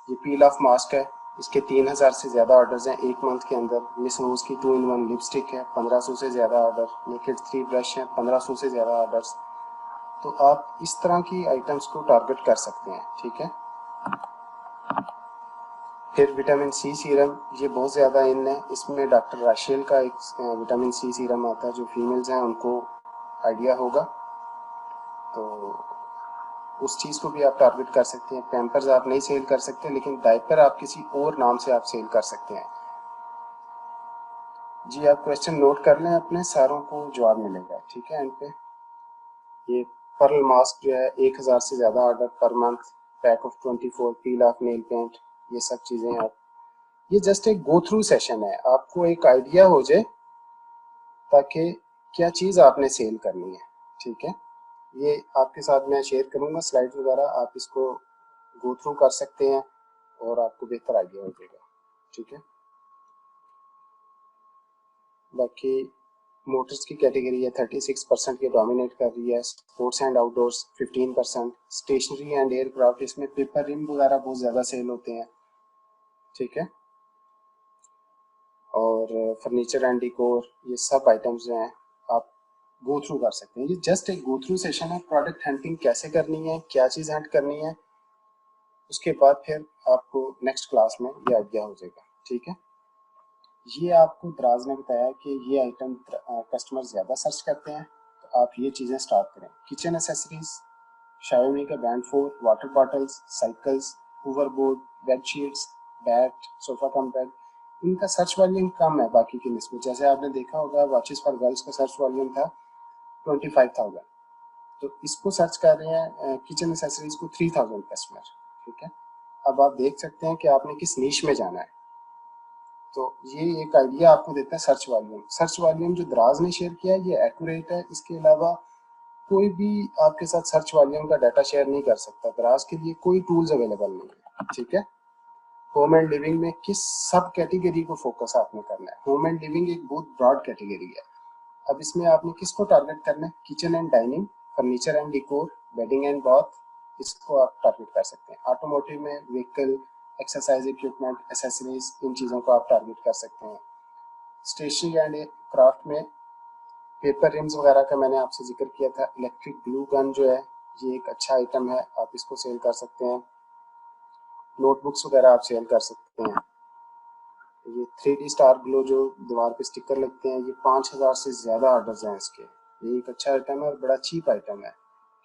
ये पील ऑफ मास्क है, इसके 3000 से ज़्यादा ऑर्डर्स हैं एक मंथ के अंदर। मिस रोज की 2-in-1 लिपस्टिक है, 1500 से ज़्यादा ऑर्डर। नेकेड 3 ब्रश है, 1500 से ज़्यादा ऑर्डर्स। तो आप इस तरह की आइटम्स को टारगेट कर सकते हैं, ठीक है। फिर विटामिन सी सीरम, ये बहुत ज़्यादा इन है। इसमें डॉक्टर राशेल का एक विटामिन सी सीरम आता है, जो फीमेल्स हैं उनको आइडिया होगा, तो उस चीज़ को भी आप टारगेट कर सकते हैं। पैम्पर्स आप नहीं सेल कर सकते, लेकिन डायपर आप किसी और नाम से आप सेल कर सकते हैं। जी आप क्वेश्चन नोट कर लें, अपने सारों को जवाब मिलेगा, ठीक है एंड पे। ये पर्ल मास्क जो है 1000 से ज़्यादा order per month, pack of 24, peel off nail paint, ये सब चीज़ें आप, ये जस्ट एक गो थ्रू सेशन है, आपको एक आइडिया हो जाए ताकि क्या चीज़ आपने सेल करनी है, ठीक है। ये आपके साथ मैं शेयर करूँगा स्लाइड वगैरह, आप इसको गो थ्रू कर सकते हैं और आपको बेहतर आइडिया हो जाएगा, ठीक है। बाकी मोटर्स की कैटेगरी है 36% ये डोमिनेट कर रही है। Sports and outdoors 15%। Stationery and aircraft, इसमें पेपर रिम वगैरह बहुत ज़्यादा सेल होते हैं, ठीक है। और फर्नीचर एंड डिकोर, ये सब आइटम्स जो हैं आप गो थ्रू कर सकते हैं। ये जस्ट एक गो थ्रू सेशन है, प्रोडक्ट हंटिंग कैसे करनी है, क्या चीज़ हंट करनी है, उसके बाद फिर आपको नेक्स्ट क्लास में ये आइडिया हो जाएगा, ठीक है। ये आपको दराज ने बताया कि ये आइटम कस्टमर ज़्यादा सर्च करते हैं, तो आप ये चीज़ें स्टार्ट करें। किचन एसेसरीज, शाओमी का band 4, water bottles, cycles, Hoover board, bed sheets, bat, sofa cum bed, इनका सर्च वॉल्यूम कम है बाकी की निस्बत। जैसे आपने देखा होगा वॉचेस फॉर गर्ल्स का सर्च वॉल्यूम था 25,000, तो इसको सर्च कर रहे हैं किचन एसेसरीज को 3000 कस्टमर, ठीक है। अब आप देख सकते हैं कि आपने किस नीश में जाना है, तो ये एक आइडिया आपको देता है सर्च वॉल्यूम। सर्च वॉल्यूम जो दराज ने शेयर किया है ये एक्यूरेट है, इसके अलावा कोई भी आपके साथ सर्च वॉल्यूम का डाटा शेयर नहीं कर सकता। दराज के लिए कोई टूल्स अवेलेबल नहीं है, ठीक है। होम एंड लिविंग में किस सब कैटेगरी को फोकस आपने करना है। होम एंड लिविंग एक बहुत ब्रॉड कैटेगरी है। अब इसमें आपने किसको टारगेट करना है, kitchen and dining, furniture and decor, bedding and bath, इसको आप टारगेट कर सकते हैं। ऑटोमोटिव में व्हीकल, एक्सरसाइज इक्विपमेंट, एसेसरीज, इन चीज़ों को आप टारगेट कर सकते हैं। स्टेशनरी एंड क्राफ्ट में पेपर रिम्स वगैरह का मैंने आपसे जिक्र किया था। इलेक्ट्रिक ग्लू गन जो है ये एक अच्छा आइटम है, आप इसको सेल कर सकते हैं। नोटबुक्स वगैरह आप सेल कर सकते हैं। ये 3D स्टार ग्लो जो दीवार पे स्टिकर लगते हैं, ये 5000 से ज़्यादा ऑर्डर्स हैं इसके। ये एक अच्छा आइटम है और बड़ा चीप आइटम है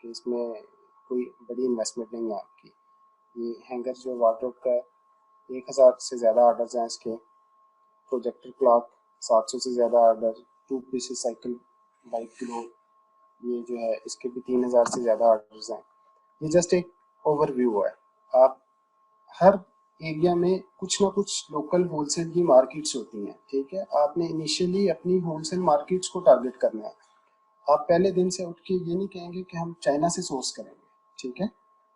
कि इसमें कोई बड़ी इन्वेस्टमेंट नहीं है आपकी। ये हैंगर जो वार्डरोब का है, 1000 से ज़्यादा ऑर्डर्स हैं इसके। प्रोजेक्टर क्लॉक, 700 से ज़्यादा order. 2 pieces cycle bike glow, ये जो है इसके भी 3000 से ज़्यादा ऑर्डर्स हैं। ये जस्ट एक ओवरव्यू है। आप हर एरिया में कुछ ना कुछ लोकल होलसेल की मार्केट्स होती हैं, ठीक है। आपने इनिशियली अपनी होलसेल मार्केट्स को टारगेट करना है। आप पहले दिन से उठ के ये नहीं कहेंगे कि हम चाइना से सोर्स करेंगे, ठीक है।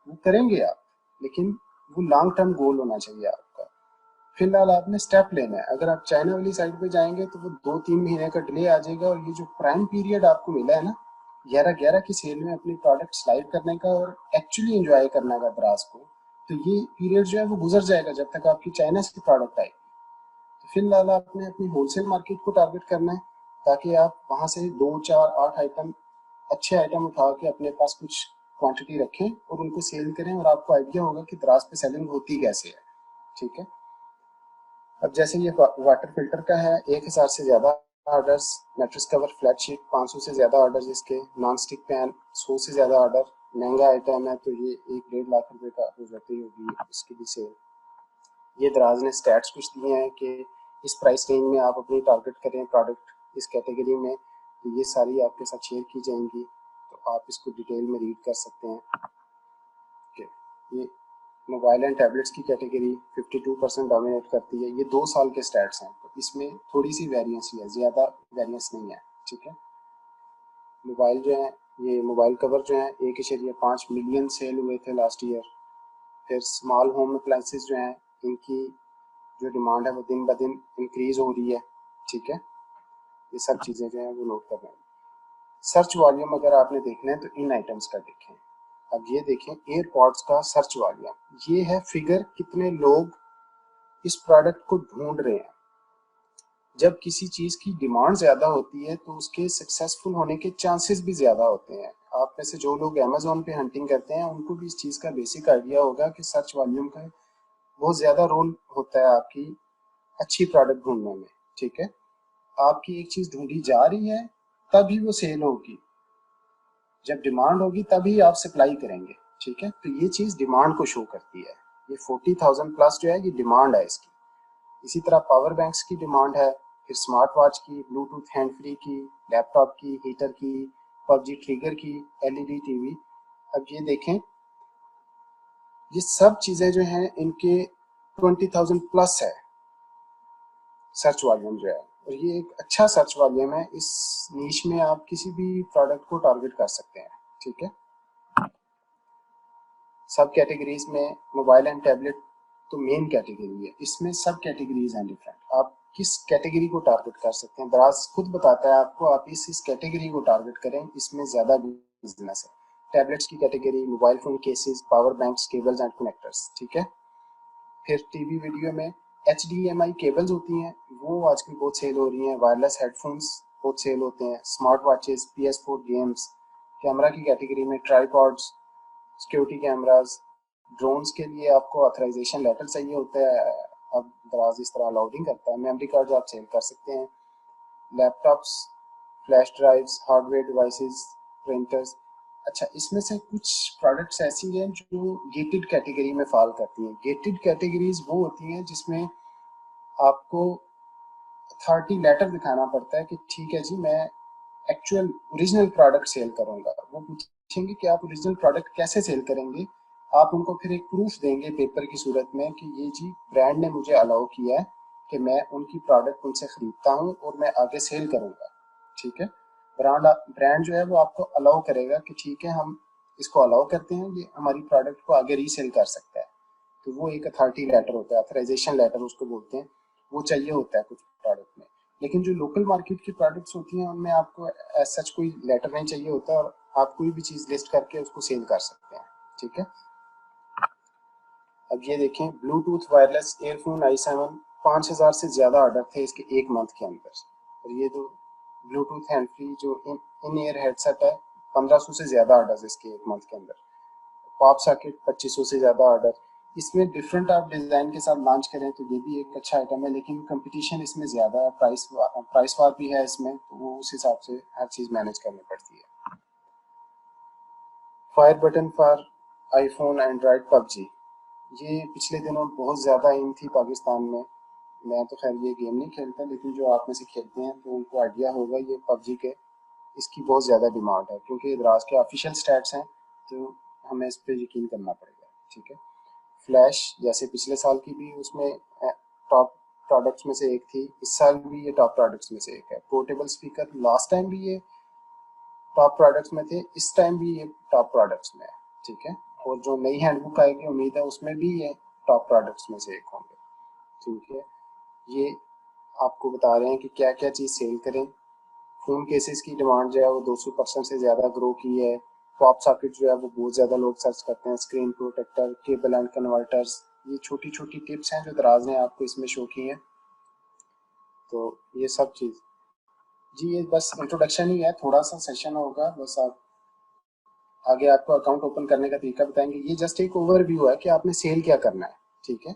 वो करेंगे आप, लेकिन वो लॉन्ग टर्म गोल होना चाहिए आपका। फिलहाल आपने स्टेप लेना है। अगर आप चाइना वाली साइड पे जाएंगे तो वो 2-3 महीने का डिले आ जाएगा, और ये जो प्राइम पीरियड आपको मिला है ना 11/11 की सेल में अपनी प्रोडक्ट्स लाइव करने का और एक्चुअली एंजॉय करने का दराज को, तो ये पीरियड जो है वो गुजर जाएगा जब तक आपकी चाइना से प्रोडक्ट आएगी। तो फिलहाल आपने अपनी होलसेल मार्केट को टारगेट करना है, ताकि आप वहां से 2, 4, 8 आइटम, अच्छे आइटम उठा के अपने पास कुछ क्वांटिटी रखें और उनको सेल करें, और आपको आइडिया होगा कि दराज पे सेलिंग होती कैसे है, ठीक है। अब जैसे ये वाटर फिल्टर का है, 1000 से ज़्यादा orders. Mattress cover flat sheet 500 से ज़्यादा ऑर्डर्स इसके। नॉन स्टिक पैन 100 से ज़्यादा ऑर्डर। महंगा आइटम है, तो ये 1-1.5 लाख रुपए का हो जाती होगी इसकी भी सेल। ये दराज ने स्टैट्स कुछ दिए हैं कि इस प्राइस रेंज में आप अपनी टारगेट करें प्रोडक्ट इस कैटेगरी में, तो ये सारी आपके साथ शेयर की जाएंगी, तो आप इसको डिटेल में रीड कर सकते हैं। ये मोबाइल एंड टैबलेट्स की कैटेगरी 52% डोमिनेट करती है। ये 2 साल के स्टैट्स हैं, तो इसमें थोड़ी सी वेरिएंस है, ज़्यादा वेरिएंस नहीं है, ठीक है। मोबाइल जो है, ये मोबाइल कवर जो है 1.5 मिलियन सेल हुए थे लास्ट ईयर। फिर स्मॉल होम अप्लाइंसेस जो हैं, इनकी जो डिमांड है वो दिन ब दिन इंक्रीज हो रही है, ठीक है। ये सब चीज़ें जो हैं वो नोट कर रहे हैं। सर्च वॉल्यूम अगर आपने देखना है तो इन आइटम्स का देखें। अब ये देखें एयरपॉड्स का सर्च वॉल्यूम, ये है फिगर कितने लोग इस प्रोडक्ट को ढूंढ रहे हैं। जब किसी चीज की डिमांड ज्यादा होती है तो उसके सक्सेसफुल होने के चांसेस भी ज्यादा होते हैं। आप में से जो लोग अमेजोन पे हंटिंग करते हैं उनको भी इस चीज का बेसिक आइडिया होगा कि सर्च वॉल्यूम का बहुत ज्यादा रोल होता है आपकी अच्छी प्रोडक्ट ढूंढने में। ठीक है, आपकी एक चीज ढूंढी जा रही है तभी वो सेल होगी, जब डिमांड होगी तभी आप सप्लाई करेंगे। ठीक है, तो ये चीज डिमांड को शो करती है। ये 40,000 प्लस जो है ये डिमांड है इसकी। इसी तरह पावर बैंक्स की डिमांड है, फिर स्मार्ट वॉच की, ब्लूटूथ हैंड फ्री की, लैपटॉप की, हीटर की, पबजी ट्रिगर की, एलईडी टीवी। अब ये देखें, ये सब चीजें जो हैं इनके 20,000 प्लस है सर्च वॉल्यूम जो है, और ये एक अच्छा सर्च वॉल्यूम है। इस नीश में आप किसी भी प्रोडक्ट को टारगेट कर सकते हैं। ठीक है, सब कैटेगरीज में मोबाइल एंड टैबलेट तो मेन कैटेगरी है, इसमें सब कैटेगरीज हैं डिफरेंट। आप किस कैटेगरी को टारगेट कर सकते हैं, दराज खुद बताता है आपको, आप इस कैटेगरी को टारगेट करें, इसमें ज्यादा बिजनेस है। टैबलेट्स की category, mobile phone cases, power banks, cables and connectors. ठीक है, फिर टीवी वीडियो में HDMI केबल्स होती हैं, वो आजकल बहुत सेल हो रही हैं। वायरलेस हेडफोन्स बहुत सेल होते हैं। Smart watches, PS4 games. Camera की कैटेगरी में ट्राईपॉड्स, सिक्योरिटी कैमरास, ड्रोन्स के लिए आपको ऑथराइजेशन लेटर चाहिए होता है, अब दराज इस तरह अलाउड नहीं करता है। मेमोरी कार्ड आप सेल कर सकते हैं। Laptops, flash drives, hardware devices, printers. अच्छा, इसमें से कुछ प्रोडक्ट्स ऐसी हैं जो गेटेड कैटेगरी में फॉल करती हैं। गेटेड कैटेगरीज वो होती हैं जिसमें आपको अथॉरिटी लेटर दिखाना पड़ता है कि ठीक है जी, मैं एक्चुअल ओरिजिनल प्रोडक्ट सेल करूंगा। वो पूछेंगे कि आप ओरिजिनल प्रोडक्ट कैसे सेल करेंगे, आप उनको फिर एक प्रूफ देंगे पेपर की सूरत में कि ये जी ब्रांड ने मुझे अलाउ किया है कि मैं उनकी प्रोडक्ट उनसे खरीदता हूँ और मैं आगे सेल करूंगा। ठीक है, ब्रांड जो है वो आपको अलाउ करेगा कि ठीक है, हम इसको अलाउ करते हैं, ये हमारी प्रोडक्ट को आगे रीसेल कर सकता है। तो वो एक अथॉरिटी लेटर होता है, अथराइजेशन लेटर उसको बोलते हैं, वो चाहिए होता है कुछ प्रोडक्ट में। लेकिन जो लोकल मार्केट की प्रोडक्ट्स होती हैं उनमें आपको एज सच कोई लेटर नहीं चाहिए होता, और आप कोई भी चीज़ लिस्ट करके उसको सेल कर सकते हैं। ठीक है, अब ये देखें ब्लूटूथ वायरलेस एयरफोन i7, 5,000 से ज़्यादा ऑर्डर थे इसके एक मंथ के अंदर। और ये जो ब्लूटूथ हैंड फ्री जो इन ईयर हेडसेट है, 1,500 से ज़्यादा ऑर्डर इसके एक मंथ के अंदर। पॉप सॉकेट 2,500 से ज़्यादा ऑर्डर। इसमें डिफरेंट आप डिज़ाइन के साथ लॉन्च करें तो ये भी एक अच्छा आइटम है, लेकिन कंपटीशन इसमें ज़्यादा है, प्राइस वार भी है इसमें, तो वो उस हिसाब से हर चीज़ मैनेज करनी पड़ती है। Fire button for iPhone, Android, PUBG, ये पिछले दिनों बहुत ज़्यादा इन थी पाकिस्तान में। मैं तो खैर ये गेम नहीं खेलता, लेकिन जो आप में से खेलते हैं तो उनको आइडिया होगा ये पबजी के, इसकी बहुत ज़्यादा डिमांड है क्योंकि द्रास के ऑफिशियल स्टैट्स हैं, तो हमें इस पर यकीन करना पड़ेगा। ठीक है, फ्लैश जैसे पिछले साल की भी उसमें टॉप प्रोडक्ट्स में से एक थी, इस साल भी ये टॉप प्रोडक्ट्स में से एक है। पोर्टेबल स्पीकर लास्ट टाइम भी ये टॉप प्रोडक्ट्स में थे, इस टाइम भी ये टॉप प्रोडक्ट्स में है। ठीक है, और जो नई हैंडबुक आएगी उम्मीद है उसमें भी ये टॉप प्रोडक्ट्स में से एक होंगे। ठीक है, ये आपको बता रहे हैं कि क्या क्या चीज़ सेल करें। फोन केसेस की डिमांड जो है वो 200% से ज़्यादा ग्रो की है। पॉप सॉकेट जो है वो बहुत ज़्यादा लोग सर्च करते हैं। Screen protector, cable and converters, ये छोटी छोटी टिप्स हैं जो दराज ने आपको इसमें शो की हैं। तो ये सब चीज़ जी, ये बस इंट्रोडक्शन ही है, थोड़ा सा सेशन होगा बस। आप आगे आपको अकाउंट ओपन करने का तरीका बताएंगे। ये जस्ट एक ओवरव्यू है कि आपने सेल क्या करना है। ठीक है,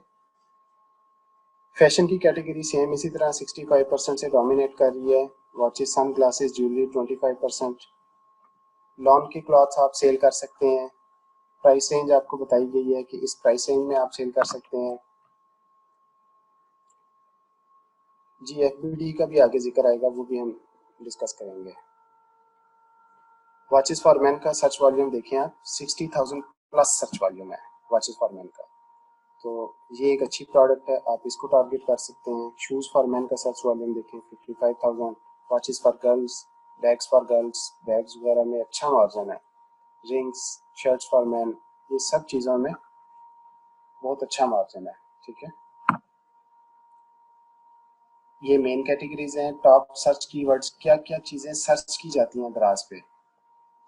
फैशन की कैटेगरी सेम इसी तरह 65% से डोमिनेट कर रही है। Watches, sun glasses, jewellery 25%। Lawn के क्लॉथ्स आप सेल कर सकते हैं। प्राइस रेंज आपको बताई गई है कि इस प्राइस रेंज में आप सेल कर सकते हैं। जी, FBD का भी आगे जिक्र आएगा, वो भी हम डिस्कस करेंगे। वॉचेस फॉर मैन का सर्च वॉल्यूम देखें आप, 60,000 प्लस सर्च वॉल्यूम है वॉचेस फॉर मैन का, तो ये एक अच्छी प्रोडक्ट है, आप इसको टारगेट कर सकते हैं। शूज़ फॉर मैन का सर्च वॉल्यूम देखें 55,000। Watches for girls, bags for girls, bags वगैरह में अच्छा मार्जिन है। रिंग्स, शर्ट्स फॉर मैन, ये सब चीज़ों में बहुत अच्छा मार्जिन है। ठीक है, ये मेन कैटेगरीज हैं। टॉप सर्च कीवर्ड्स, क्या क्या चीज़ें सर्च की जाती हैं दराज पे।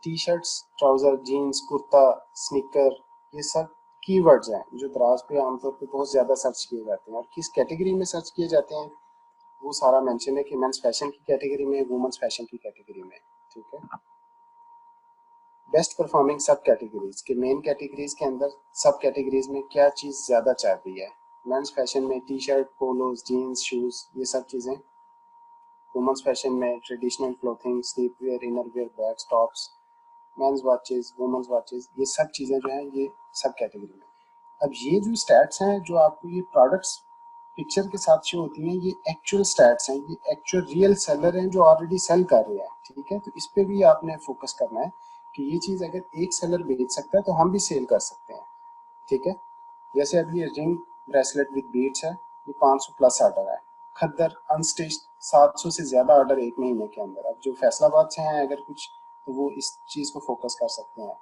T shirts, trouser, jeans, kurta, sneaker, ये सब कीवर्ड्स हैं जो दराज पे आमतौर पे बहुत ज़्यादा सर्च किए जाते हैं। और किस कैटेगरी में सर्च किए जाते हैं वो सारा मेंशन है कि मेंस फैशन की कैटेगरी में, वुमेन्स फैशन की कैटेगरी में। ठीक है। बेस्ट परफॉर्मिंग सब कैटेगरीज के, मेन कैटेगरीज के अंदर सब कैटेगरीज में क्या चीज़ ज़्यादा चल रही है। मेंस फैशन में T shirt, polos, jeans, shoes, ये सब चीज़ें। वुमेन्स फैशन में traditional clothing, sleep wear, inner wear, bags, tops, men's watches, women's watches, ये सब चीज़ें जो हैं ये सब कैटेगरी में। अब ये जो स्टैट्स हैं जो आपको ये प्रोडक्ट्स पिक्चर के साथ शो होती हैं, ये एक्चुअल स्टैट्स हैं, ये एक्चुअल रियल सेलर हैं जो ऑलरेडी सेल कर रहे हैं। ठीक है, तो इस पे भी आपने फोकस करना है कि ये चीज़ अगर एक सेलर बेच सकता है तो हम भी सेल कर सकते हैं। ठीक है। जैसे अब ये रिंग ब्रेसलेट विद बीड्स है, ये 500 प्लस ऑर्डर है। खद्दर अनस्टिच्ड 700 से ज़्यादा ऑर्डर एक महीने के अंदर। अब जो फैसलाबाद से हैं अगर कुछ, तो वो इस चीज़ को फोकस कर सकते हैं।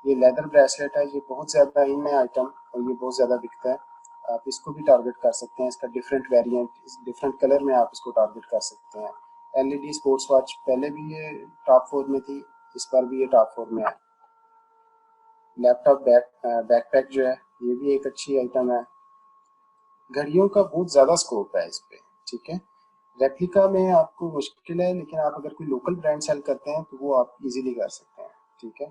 ये लेदर ब्रेसलेट है, ये बहुत ज़्यादा इन है आइटम और ये बहुत ज़्यादा बिकता है। आप इसको भी टारगेट कर सकते हैं। इसका डिफरेंट वेरिएंट, इस डिफरेंट कलर में आप इसको टारगेट कर सकते हैं। एलईडी स्पोर्ट्स वॉच, पहले भी ये टॉप 4 में थी, इस बार भी ये टॉप 4 में है। लैपटॉप बैकपैक जो है ये भी एक अच्छी आइटम है। घड़ियों का बहुत ज़्यादा स्कोप है इस पे। ठीक है। रेप्लिका में आपको मुश्किल है, लेकिन आप अगर कोई लोकल ब्रांड सेल करते हैं तो वो आप इजीली कर सकते हैं। ठीक है।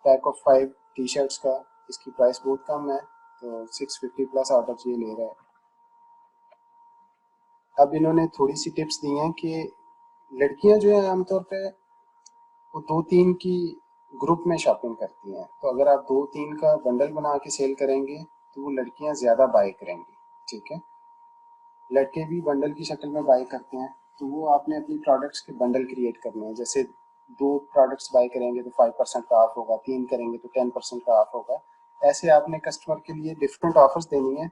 पैक ऑफ 5 टी शर्ट्स का, इसकी प्राइस बहुत कम है, तो 650 प्लस ऑर्डर ये ले रहा है। अब इन्होंने थोड़ी सी टिप्स दी हैं कि लड़कियां जो है आमतौर पे वो 2-3 की ग्रुप में शॉपिंग करती हैं। तो अगर आप 2-3 का बंडल बना के सेल करेंगे तो वो लड़कियां ज़्यादा बाय करेंगी। ठीक है। लड़के भी बंडल की शक्ल में बाय करते हैं, तो वो आपने अपनी प्रोडक्ट्स के बंडल क्रिएट करने हैं। जैसे 2 प्रोडक्ट्स बाय करेंगे तो 5% का ऑफ होगा, 3 करेंगे तो 10% का ऑफ होगा। ऐसे आपने कस्टमर के लिए डिफरेंट ऑफर्स देनी है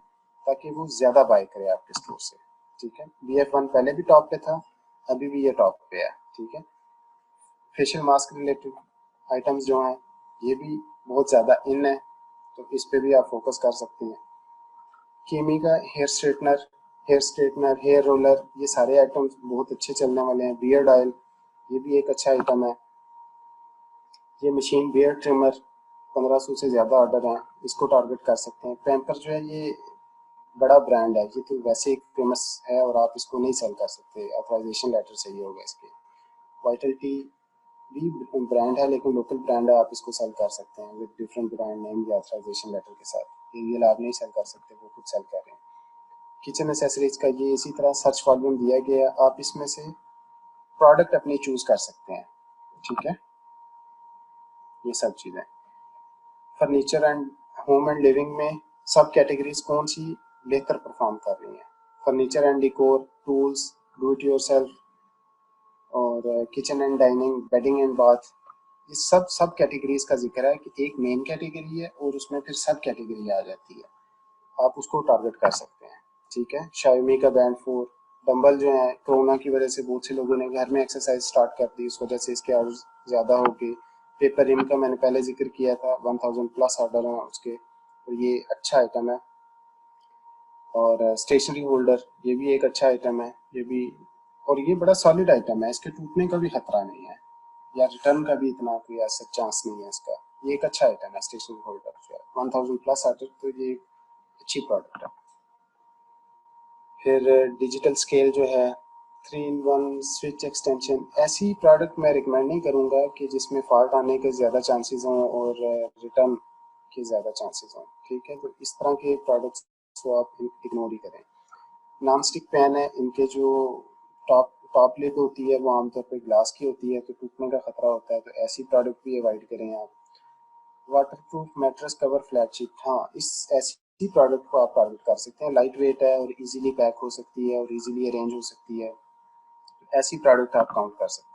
ताकि वो ज़्यादा बाय करे आपके स्टोर से। ठीक है। BF1 पहले भी टॉप पे था, अभी भी ये टॉप पे है। ठीक है। फेशियल मास्क रिलेटेड आइटम्स जो हैं ये भी बहुत ज़्यादा इन है, तो इस पे भी आप फोकस कर सकते हैं। केमी का हेयर स्ट्रेटनर, हेयर रोलर, ये सारे आइटम्स बहुत अच्छे चलने वाले हैं। बियर्ड ऑयल, ये भी एक अच्छा आइटम है। ये मशीन बियर्ड ट्रिमर, 1500 से ज़्यादा ऑर्डर हैं, इसको टारगेट कर सकते हैं। पैम्पर जो है ये बड़ा ब्रांड है, ये तो वैसे ही फेमस है और आप इसको नहीं सेल कर सकते, ऑथराइजेशन लेटर चाहिए होगा इसके। वाइटलिटी भी ब्रांड है लेकिन लोकल ब्रांड है, आप इसको सेल कर सकते हैं विद डिफरेंट ब्रांड नेम या ऑथराइजेशन लेटर के साथ। एरियल आप नहीं सेल कर सकते, वो खुद सेल कर रहे हैं। किचन एसेसरीज का ये इसी तरह सर्च वॉल्यूम दिया गया है, आप इसमें से प्रोडक्ट अपनी चूज कर सकते हैं। ठीक है। ये सब चीज़ें furniture and home and living में सब कैटेगरीज कौन सी बेहतर परफॉर्म कर रही हैं। Furniture and decor, tools, do it yourself, और kitchen and dining, bedding and bath, ये सब सब कैटेगरीज का जिक्र है कि एक मेन कैटेगरी है और उसमें फिर सब कैटेगरी आ जाती है, आप उसको टारगेट कर सकते हैं। ठीक है। शाओमी का बैंड 4 डंबल जो है, कोरोना की वजह से बहुत से लोगों ने घर में एक्सरसाइज स्टार्ट कर दी, इस वजह से इसके ऑर्डर ज़्यादा हो गए। पेपर रिम का मैंने पहले जिक्र किया था, 1000 प्लस ऑर्डर हैं उसके, तो ये अच्छा आइटम है। और स्टेशनरी होल्डर, ये भी एक अच्छा आइटम है, ये भी, और ये बड़ा सॉलिड आइटम है, इसके टूटने का भी खतरा नहीं है या रिटर्न का भी इतना कोई ऐसा चांस नहीं है इसका। ये एक अच्छा आइटम है स्टेशनरी होल्डर जो है, 1000 प्लस ऑर्डर, तो ये अच्छी प्रोडक्ट है। फिर डिजिटल स्केल जो है, 3-in-1 स्विच एक्सटेंशन, ऐसी प्रोडक्ट मैं रिकमेंड नहीं करूँगा कि जिसमें फॉल्ट आने के ज़्यादा चांसेस हों और रिटर्न के ज़्यादा चांसेस हों। ठीक है। तो इस तरह के प्रोडक्ट्स को आप इग्नोर ही करें। नॉन स्टिक पैन है, इनके जो टॉप टॉप लिड होती है वो आमतौर पर ग्लास की होती है, तो टूटने का खतरा होता है, तो ऐसी प्रोडक्ट भी अवॉइड करें आप। Waterproof mattress cover flat sheet, हाँ, इस ऐसी प्रोडक्ट को आप टारगेट कर सकते हैं। लाइट वेट है और इजीली पैक हो सकती है और इजीली अरेंज हो सकती है, ऐसी प्रोडक्ट आप काउंट कर सकते हैं।